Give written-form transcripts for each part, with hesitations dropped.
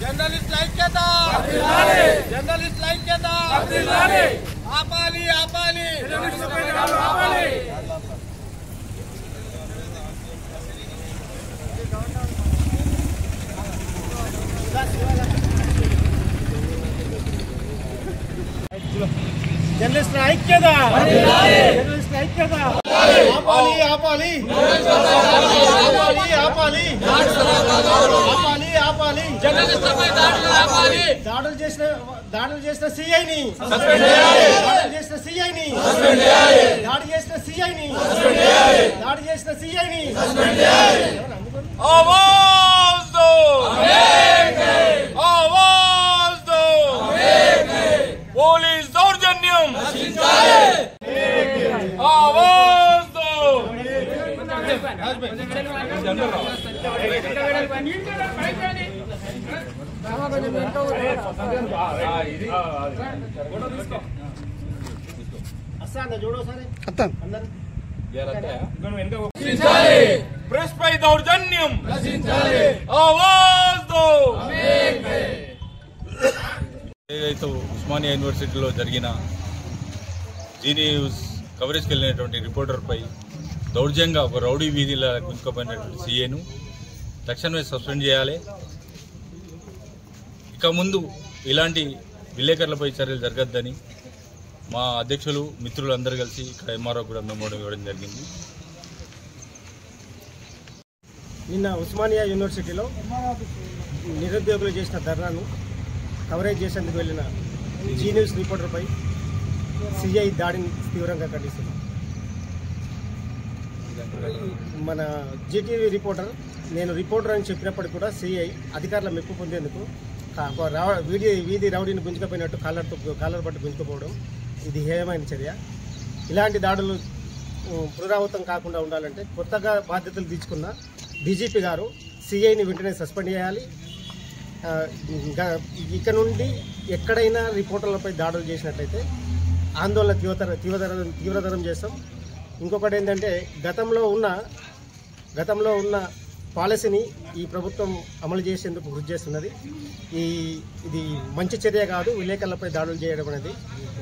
Journalist ఐక్యత journalist ఐక్యత ఆపాలి ఆపాలి జర్నలిస్ట్ ఐక్యత జర్నలిస్ట్ ఐక్యత ఆపాలి ఆపాలి ఆపాలి ఆపాలి ఆపాలి జర్నలిస్టులపై దాడులు ఆపాలి దాడులు చేసిన సిఐని సస్పెండ్ చేయాలి దాడులు చేసిన సిఐని సస్పెండ్ చేయాలి దాడి చేసిన సిఐని సస్పెండ్ చేయాలి దాడి చేసిన సిఐని సస్పెండ్ చేయాలి ఆవాజ్ దో ఆవాజ్ దో పోలీస్ దౌర్జన్యం నశించాలి ఆవాజ్ దో ప్రెస్ పై దౌర్జన్యం ఆవాజ్ దో ఏదైతే ఉస్మానియా యూనివర్సిటీలో జరిగిన జీ న్యూస్ కవరేజ్కి వెళ్ళినటువంటి రిపోర్టర్పై దౌర్జంగా ఒక రౌడీ వీధిలో గుంజుకుపోయినటువంటి సీఏను తక్షణమే సస్పెండ్ చేయాలి. ఇక ముందు ఇలాంటి విలేకరులపై చర్యలు జరగద్దని మా అధ్యక్షులు మిత్రులందరూ కలిసి ఇక్కడ ఎంఆర్ఓ కూడా మెమోరం ఇవ్వడం జరిగింది. నిన్న ఉస్మానియా యూనివర్సిటీలో నిరుద్యోగులు చేసిన ధర్నాను కవరేజ్ చేసేందుకు వెళ్ళిన జీ న్యూస్ రిపోర్టర్పై సిఐ దాడిని తీవ్రంగా ఖండిస్తున్నాం. మన జీటీవీ రిపోర్టర్ నేను రిపోర్టర్ అని చెప్పినప్పటికీ కూడా సిఐ అధికారుల మెప్పు పొందేందుకు వీధి రౌడీని గుంజుకపోయినట్టు కాలర్ పట్టు గుంజుకుపోవడం ఇది హేయమైన చర్య. ఇలాంటి దాడులు పునరావృతం కాకుండా ఉండాలంటే కొత్తగా బాధ్యతలు తీసుకున్న డీజీపీ గారు సిఐని వెంటనే సస్పెండ్ చేయాలి. ఇక నుండి ఎక్కడైనా రిపోర్టర్లపై దాడులు చేసినట్లయితే ఆందోళన తీవ్రతరం చేస్తాం. ఇంకొకటి ఏంటంటే గతంలో ఉన్న పాలసీని ఈ ప్రభుత్వం అమలు చేసేందుకు కృషి చేస్తున్నది. ఇది మంచి చర్య కాదు. విలేకరులపై దాడులు చేయడం అనేది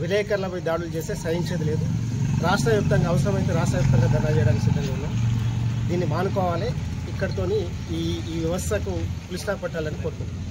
విలేకరులపై దాడులు చేస్తే సహించేది లేదు. రాష్ట్ర వ్యాప్తంగా అవసరమైతే రాష్ట్ర వ్యాప్తంగా ధర్నా చేయడానికి సిద్ధంగా ఉన్నాం. దీన్ని మానుకోవాలి. ఇక్కడితోని ఈ వ్యవస్థకు పులి స్టాప్ పెట్టాలని కోరుకుంటున్నాం.